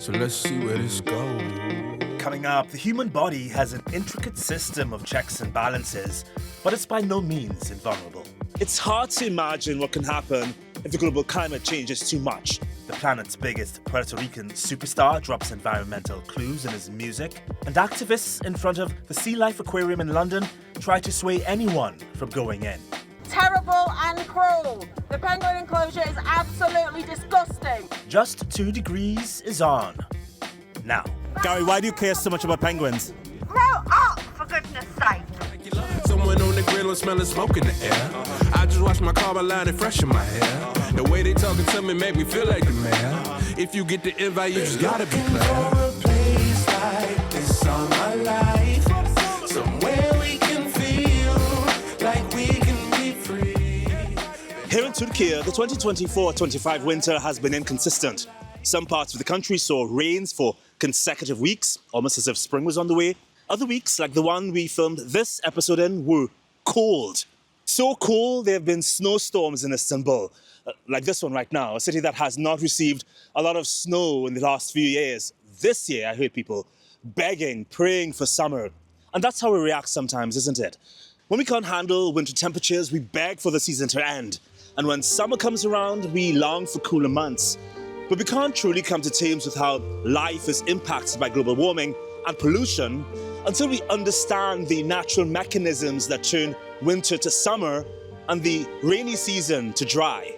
So let's see where this goes. Coming up, the human body has an intricate system of checks and balances, but it's by no means invulnerable. It's hard to imagine what can happen if the global climate changes too much. The planet's biggest Puerto Rican superstar drops environmental clues in his music, and activists in front of the Sea Life Aquarium in London try to sway anyone from going in. Terrible and cruel. The penguin enclosure is absolutely disgusting. Just 2 Degrees is on. Now. Gary, why do you care so much about penguins? Grow up, for goodness sake. Someone on the grill and smelling smoke in the air. I just washed my car line and freshen my hair. The way they talking to me make me feel like the mayor. If you get the invite, you just gotta be clear. For a place like this all my life, somewhere we can feel like we can be free. Here in Turkey, the 2024-25 winter has been inconsistent. Some parts of the country saw rains for consecutive weeks, almost as if spring was on the way. Other weeks, like the one we filmed this episode in, were cold. So cold, there have been snowstorms in Istanbul, like this one right now, a city that has not received a lot of snow in the last few years. This year, I heard people begging, praying for summer. And that's how we react sometimes, isn't it? When we can't handle winter temperatures, we beg for the season to end. And when summer comes around, we long for cooler months. But we can't truly come to terms with how life is impacted by global warming and pollution until we understand the natural mechanisms that turn winter to summer and the rainy season to dry.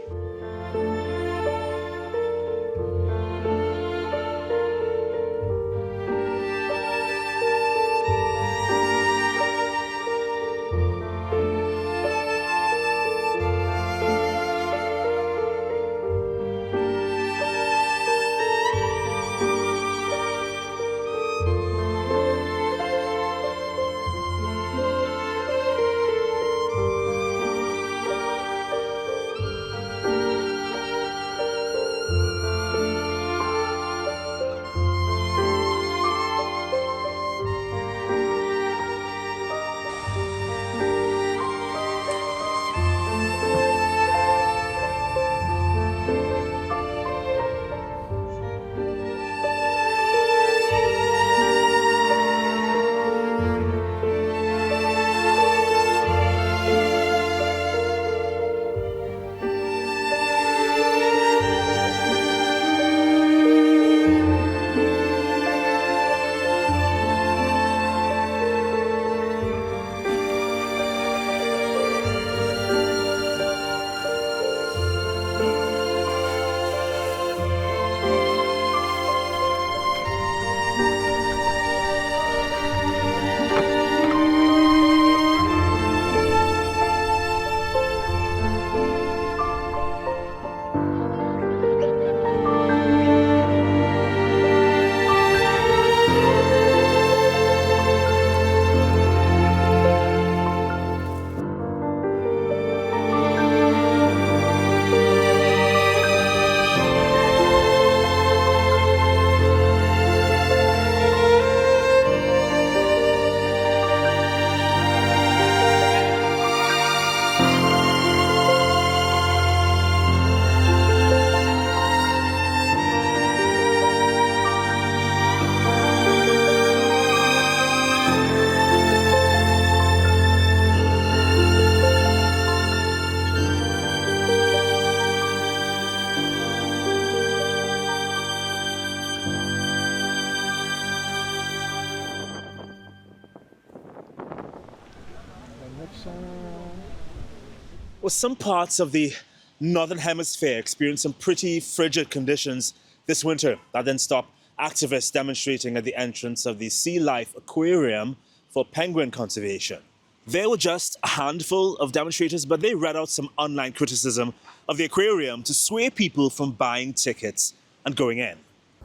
Well, some parts of the Northern Hemisphere experienced some pretty frigid conditions this winter that then stopped activists demonstrating at the entrance of the Sea Life Aquarium for penguin conservation. There were just a handful of demonstrators, but they read out some online criticism of the aquarium to sway people from buying tickets and going in.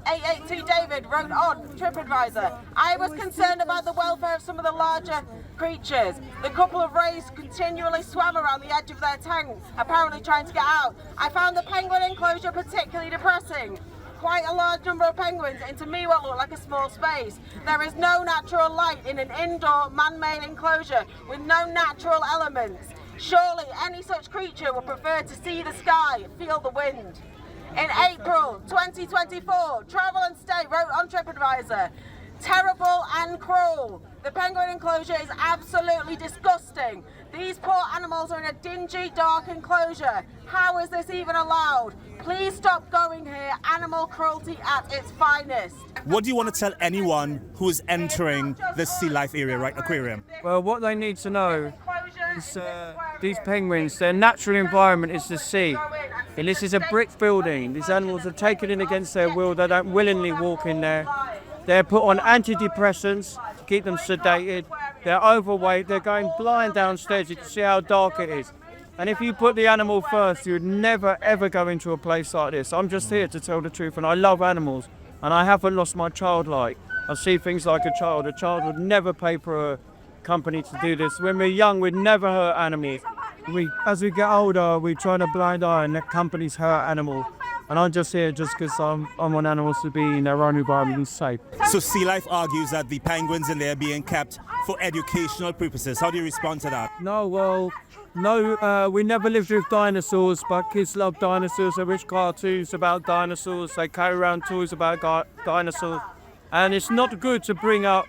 882 David wrote on TripAdvisor, I was concerned about the welfare of some of the larger creatures. The couple of rays continually swam around the edge of their tanks, apparently trying to get out. I found the penguin enclosure particularly depressing. Quite a large number of penguins into me what looked like a small space. There is no natural light in an indoor man-made enclosure with no natural elements. Surely any such creature would prefer to see the sky, feel the wind. In April 2024, Travel and Stay wrote on TripAdvisor, terrible and cruel. The penguin enclosure is absolutely disgusting. These poor animals are in a dingy, dark enclosure. How is this even allowed? Please stop going here. Animal cruelty at its finest. What do you want to tell anyone who is entering this sea life area, right, aquarium? Well, what they need to know is these penguins, their natural environment is the sea. And this is a brick building. These animals are taken in against their will. They don't willingly walk in there. They're put on antidepressants to keep them sedated. They're overweight. They're going blind downstairs. You can see how dark it is. And if you put the animal first, you would never, ever go into a place like this. I'm just here to tell the truth, and I love animals. And I haven't lost my childlike. I see things like a child. A child would never pay for a company to do this. When we're young, we'd never hurt animals. As we get older, we try to blind eye and let companies hurt animals. And I'm just here just because I want animals to be in their own environment and safe. So Sea Life argues that the penguins in there are being kept for educational purposes. How do you respond to that? No, we never lived with dinosaurs, but kids love dinosaurs. They watch cartoons about dinosaurs. They carry around toys about dinosaurs. And it's not good to bring up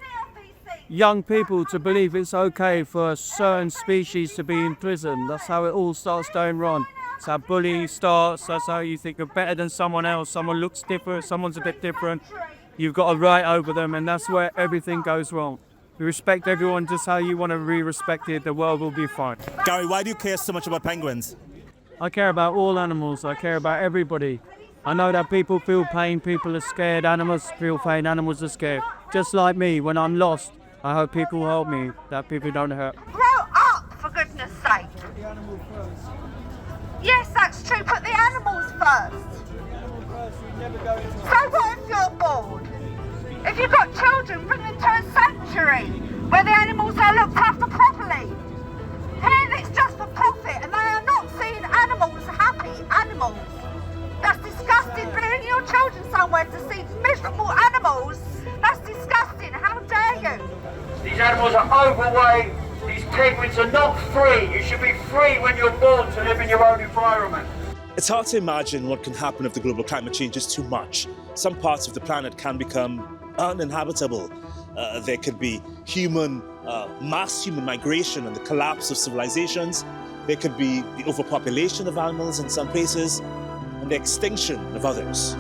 young people to believe it's okay for a certain species to be in prison. That's how it all starts going wrong. That's how bullying starts. That's how you think you're better than someone else. Someone looks different, someone's a bit different. You've got a right over them, and that's where everything goes wrong. We respect everyone just how you want to be respected. The world will be fine. Gary, why do you care so much about penguins? I care about all animals. I care about everybody. I know that people feel pain, people are scared, animals feel pain, animals are scared. Just like me, when I'm lost, I hope people help me, that people don't hurt. Grow up, for goodness sake. Yes, that's true. Put the animals first. So what if you're bored? If you've got children, bring them to a sanctuary where the animals are looked after properly. Here it's just for profit, and they are not seeing animals happy animals. That's disgusting. Bringing your children somewhere to see miserable animals, that's disgusting. How dare you? These animals are overweight. These penguins are not free. You should be free when you're born to live in your own environment. It's hard to imagine what can happen if the global climate changes too much. Some parts of the planet can become uninhabitable. There could be mass human migration and the collapse of civilizations. There could be the overpopulation of animals in some places and the extinction of others.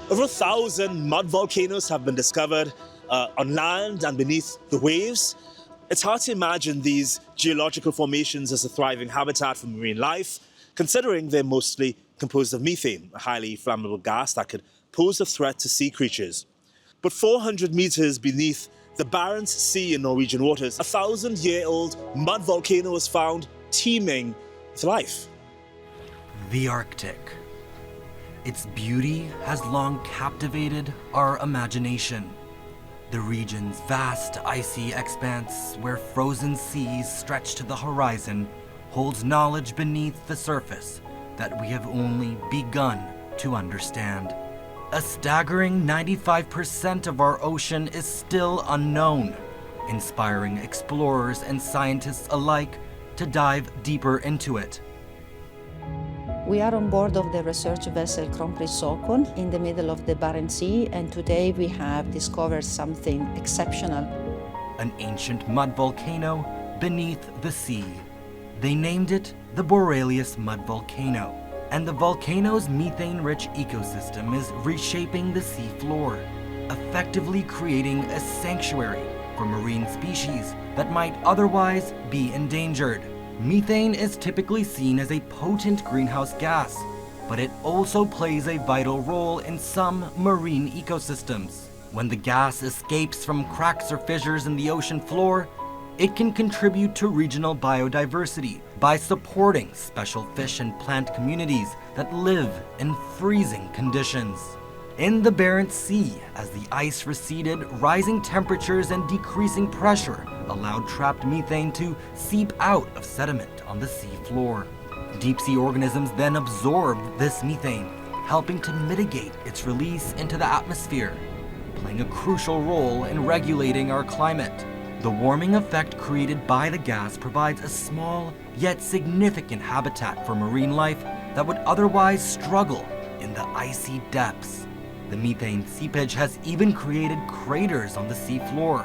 Over 1,000 mud volcanoes have been discovered on land and beneath the waves. It's hard to imagine these geological formations as a thriving habitat for marine life, considering they're mostly composed of methane, a highly flammable gas that could pose a threat to sea creatures. But 400 meters beneath the Barents Sea in Norwegian waters, a 1,000-year-old mud volcano was found teeming with life. The Arctic. Its beauty has long captivated our imagination. The region's vast icy expanse, where frozen seas stretch to the horizon, holds knowledge beneath the surface that we have only begun to understand. A staggering 95% of our ocean is still unknown, inspiring explorers and scientists alike to dive deeper into it. We are on board of the research vessel Kronpris Sokon in the middle of the Barents Sea, and today we have discovered something exceptional. An ancient mud volcano beneath the sea. They named it the Borealis Mud Volcano, and the volcano's methane-rich ecosystem is reshaping the sea floor, effectively creating a sanctuary for marine species that might otherwise be endangered. Methane is typically seen as a potent greenhouse gas, but it also plays a vital role in some marine ecosystems. When the gas escapes from cracks or fissures in the ocean floor, it can contribute to regional biodiversity by supporting special fish and plant communities that live in freezing conditions. In the Barents Sea, as the ice receded, rising temperatures and decreasing pressure allowed trapped methane to seep out of sediment on the sea floor. Deep-sea organisms then absorbed this methane, helping to mitigate its release into the atmosphere, playing a crucial role in regulating our climate. The warming effect created by the gas provides a small yet significant habitat for marine life that would otherwise struggle in the icy depths. The methane seepage has even created craters on the sea floor,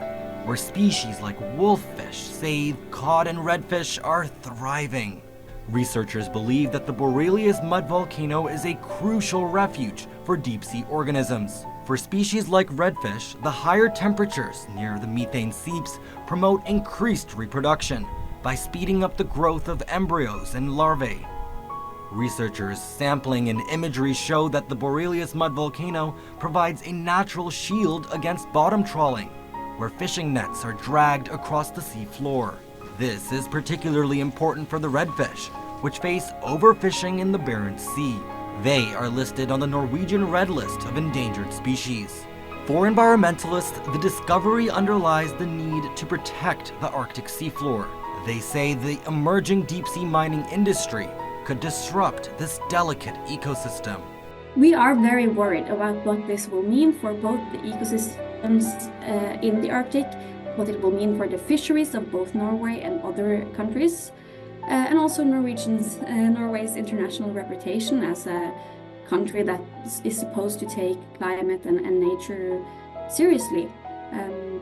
where species like wolffish, saithe, cod, and redfish are thriving. Researchers believe that the Borealis mud volcano is a crucial refuge for deep-sea organisms. For species like redfish, the higher temperatures near the methane seeps promote increased reproduction by speeding up the growth of embryos and larvae. Researchers sampling and imagery show that the Borealis mud volcano provides a natural shield against bottom trawling, where fishing nets are dragged across the sea floor. This is particularly important for the redfish, which face overfishing in the Barents Sea. They are listed on the Norwegian Red List of endangered species. For environmentalists, the discovery underlies the need to protect the Arctic seafloor. They say the emerging deep-sea mining industry could disrupt this delicate ecosystem. We are very worried about what this will mean for both the ecosystems in the Arctic, what it will mean for the fisheries of both Norway and other countries, and also Norway's international reputation as a country that is supposed to take climate and nature seriously.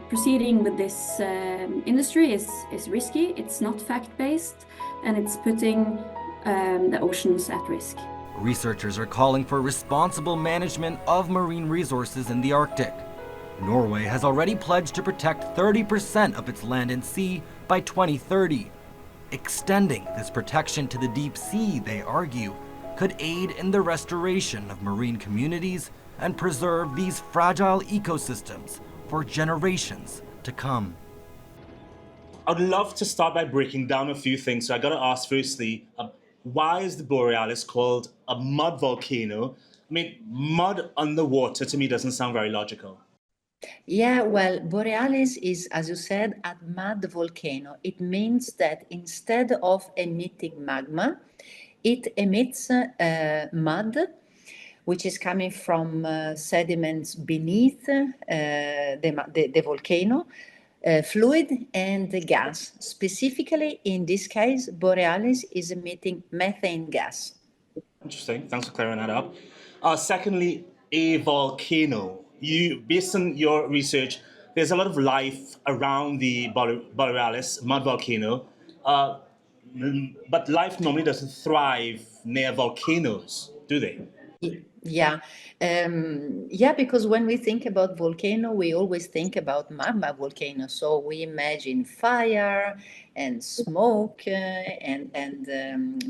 Proceeding with this industry is risky, it's not fact-based, and it's putting the oceans at risk. Researchers are calling for responsible management of marine resources in the Arctic. Norway has already pledged to protect 30% of its land and sea by 2030. Extending this protection to the deep sea, they argue, could aid in the restoration of marine communities and preserve these fragile ecosystems for generations to come. I'd love to start by breaking down a few things. So I gotta ask firstly, why is the Borealis called a mud volcano? I mean, mud underwater to me doesn't sound very logical. Yeah, well, Borealis is, as you said, a mud volcano. It means that instead of emitting magma, it emits mud, which is coming from sediments beneath the volcano, fluid and gas. Specifically, in this case, Borealis is emitting methane gas. Interesting. Thanks for clearing that up. Secondly, a volcano. Based on your research, there's a lot of life around the Borealis mud volcano, but life normally doesn't thrive near volcanoes, do they? Yeah, yeah, because when we think about volcano, we always think about magma volcano. So we imagine fire and smoke and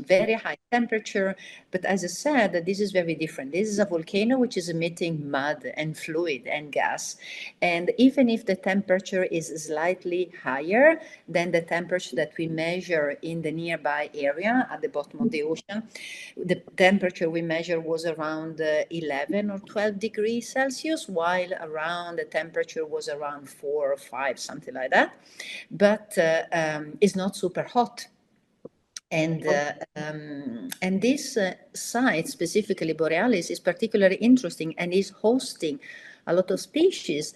very high temperature. But as I said, this is very different. This is a volcano which is emitting mud and fluid and gas. And even if the temperature is slightly higher than the temperature that we measure in the nearby area at the bottom of the ocean, the temperature we measured was around 11 or 12 degrees Celsius, while around the temperature was around 4 or 5, something like that. But it's not super hot. And this site, specifically Borealis, is particularly interesting and is hosting a lot of species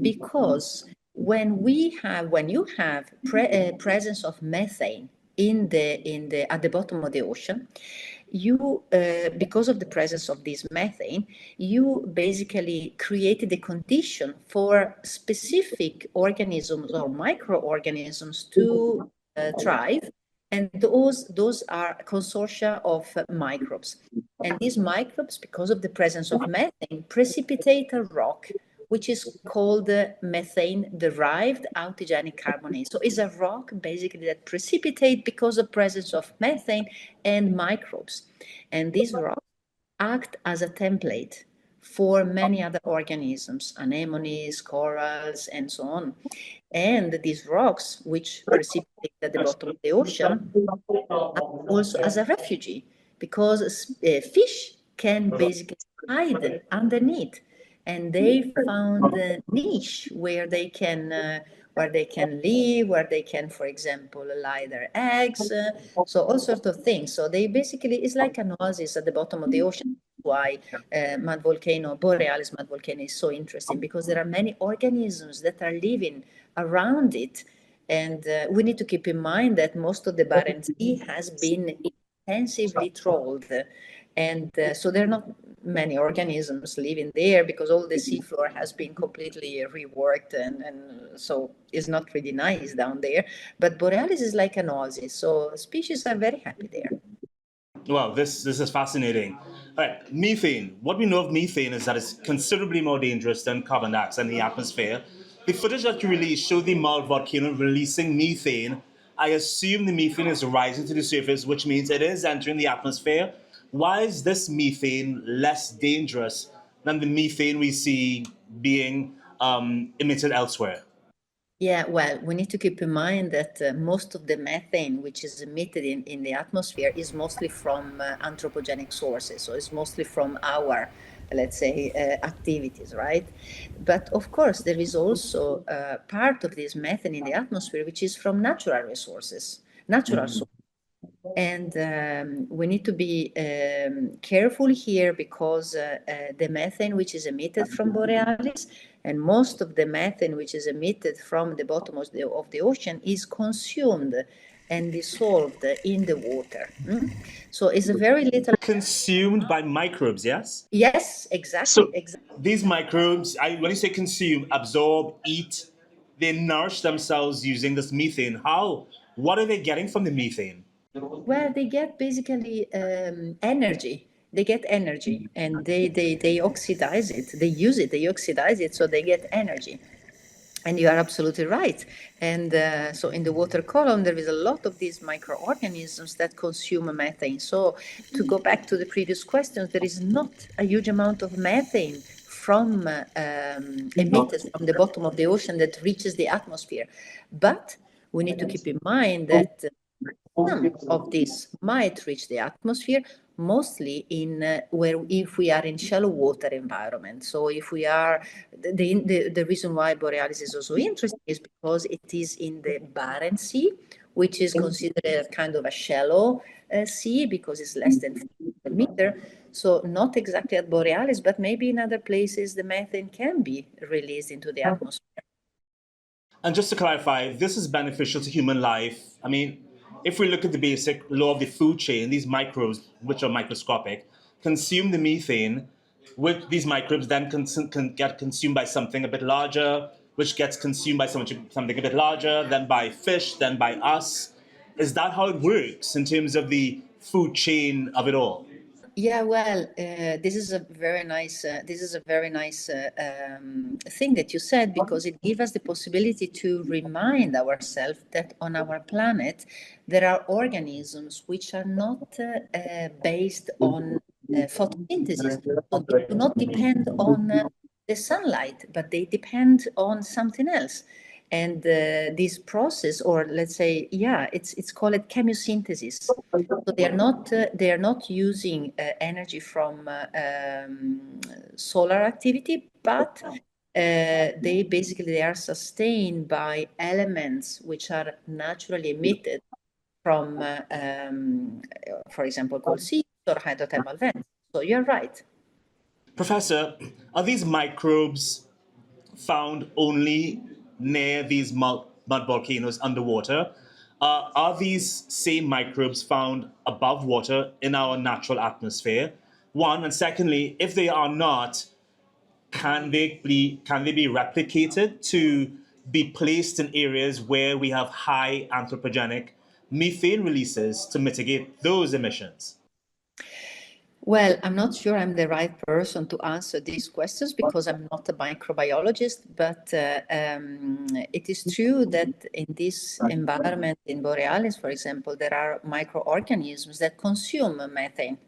because when you have presence of methane at the bottom of the ocean, you because of the presence of this methane, you basically created the condition for specific organisms or microorganisms to thrive, and those are consortia of microbes. And these microbes, because of the presence of methane, precipitate a rock which is called methane-derived autogenic carbonate. So it's a rock basically that precipitate because of presence of methane and microbes. And these rocks act as a template for many other organisms, anemones, corals, and so on. And these rocks, which precipitate at the bottom of the ocean, also as a refugee, because fish can basically hide underneath, and they found a niche where they can live, where they can, for example, lay their eggs, so all sorts of things. So they basically, it's like an oasis at the bottom of the ocean. Why mud volcano, Borealis mud volcano, is so interesting, because there are many organisms that are living around it. And we need to keep in mind that most of the Barents Sea has been intensively trolled. And so there are not many organisms living there, because all the seafloor has been completely reworked, and so it's not really nice down there. But Borealis is like an oasis, so species are very happy there. Wow, this is fascinating. All right, methane. What we know of methane is that it's considerably more dangerous than carbon dioxide in the atmosphere. The footage that you released showed the Malt volcano releasing methane. I assume the methane is rising to the surface, which means it is entering the atmosphere. Why is this methane less dangerous than the methane we see being emitted elsewhere? Yeah, well, we need to keep in mind that most of the methane which is emitted in the atmosphere is mostly from anthropogenic sources. So it's mostly from our, let's say, activities, right? But of course, there is also part of this methane in the atmosphere which is from natural resources, natural sources. And we need to be careful here, because the methane which is emitted from Borealis, and most of the methane which is emitted from the bottom of the ocean, is consumed and dissolved in the water. So it's a very little. Consumed by microbes, yes? Yes, exactly. So exactly. these microbes, when you say consume, absorb, eat, they nourish themselves using this methane. How? What are they getting from the methane? Well, they get basically energy. They get energy, and they oxidize it. They use it. They oxidize it, so they get energy. And you are absolutely right. And so in the water column, there is a lot of these microorganisms that consume methane. So to go back to the previous questions, there is not a huge amount of methane from emitted from the bottom of the ocean that reaches the atmosphere. But we need to keep in mind that some of this might reach the atmosphere, mostly if we are in shallow water environment. So if we are, the reason why Borealis is also interesting is because it is in the Barents Sea, which is considered kind of a shallow sea, because it's less than 4 meters. So not exactly at Borealis, but maybe in other places the methane can be released into the atmosphere. And just to clarify, this is beneficial to human life. I mean, if we look at the basic law of the food chain, these microbes, which are microscopic, consume the methane, which these microbes then can get consumed by something a bit larger, which gets consumed by something a bit larger, then by fish, then by us. Is that how it works in terms of the food chain of it all? Yeah, well, this is a very nice thing that you said, because it gives us the possibility to remind ourselves that on our planet there are organisms which are not based on photosynthesis. So they do not depend on the sunlight, but they depend on something else. And this process, or let's say, yeah, it's called chemosynthesis. So they are not using energy from solar activity, but they are sustained by elements which are naturally emitted from, for example, coal seams or hydrothermal vents. So you're right. Professor, are these microbes found only near these mud volcanoes underwater? Are these same microbes found above water in our natural atmosphere? One, and secondly, if they are not, can they be replicated to be placed in areas where we have high anthropogenic methane releases to mitigate those emissions? Well, I'm not sure I'm the right person to answer these questions because I'm not a microbiologist, but it is true that in this environment in Borealis, for example, there are microorganisms that consume methane.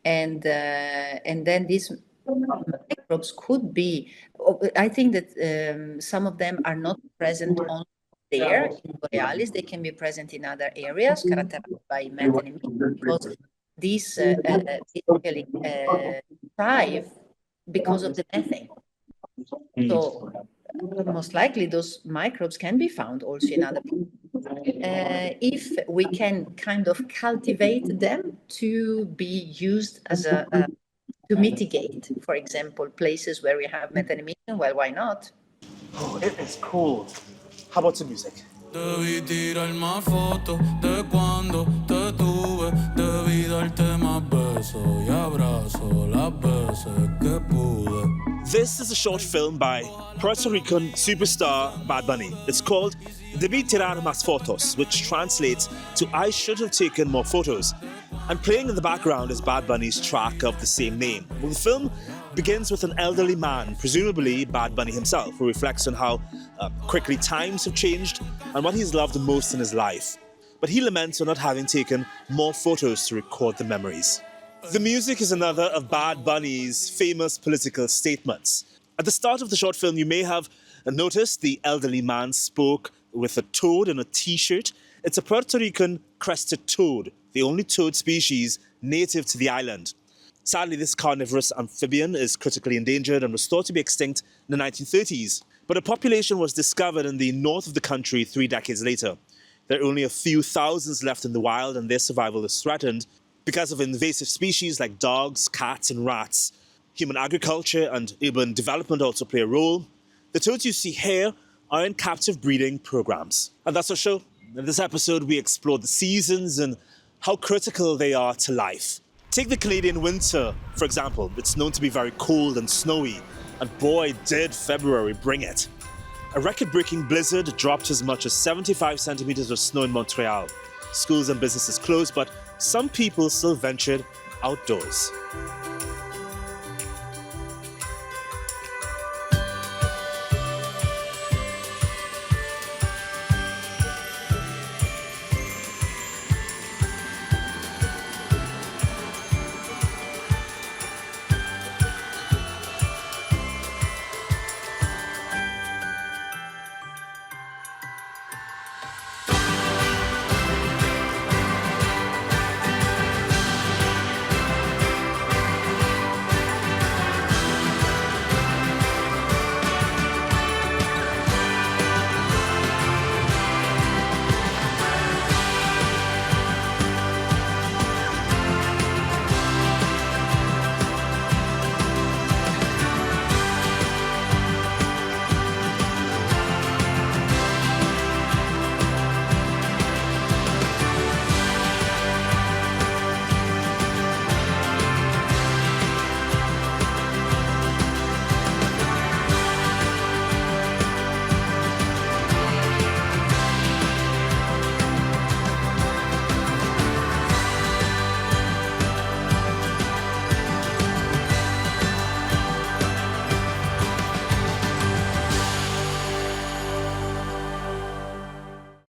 And then these microbes could be, I think that some of them are not present only there in Borealis, they can be present in other areas characterized by methane emission, because these basically thrive because of the methane. So most likely those microbes can be found also in other places. If we can kind of cultivate them to be used as to mitigate, for example, places where we have methane emission, well, why not? Oh, it is cold. How about some music? Debí tirar más fotos de cuando te tuve. Debí darte más besos y abrazos las veces que pude. This is a short film by Puerto Rican superstar Bad Bunny. It's called Debí tirar más fotos, which translates to I should have taken more photos. And playing in the background is Bad Bunny's track of the same name. Well, the film begins with an elderly man, presumably Bad Bunny himself, who reflects on how quickly times have changed and what he's loved most in his life. But he laments on not having taken more photos to record the memories. The music is another of Bad Bunny's famous political statements. At the start of the short film, you may have noticed the elderly man spoke with a toad in a t-shirt. It's a Puerto Rican crested toad, the only toad species native to the island. Sadly, this carnivorous amphibian is critically endangered and was thought to be extinct in the 1930s. But a population was discovered in the north of the country 3 decades later. There are only a few thousands left in the wild, and their survival is threatened because of invasive species like dogs, cats, and rats. Human agriculture and urban development also play a role. The toads you see here are in captive breeding programs. And that's our show. In this episode, we explored the seasons and how critical they are to life. Take the Canadian winter, for example. It's known to be very cold and snowy, and boy, did February bring it. A record-breaking blizzard dropped as much as 75 centimeters of snow in Montreal. Schools and businesses closed, but some people still ventured outdoors.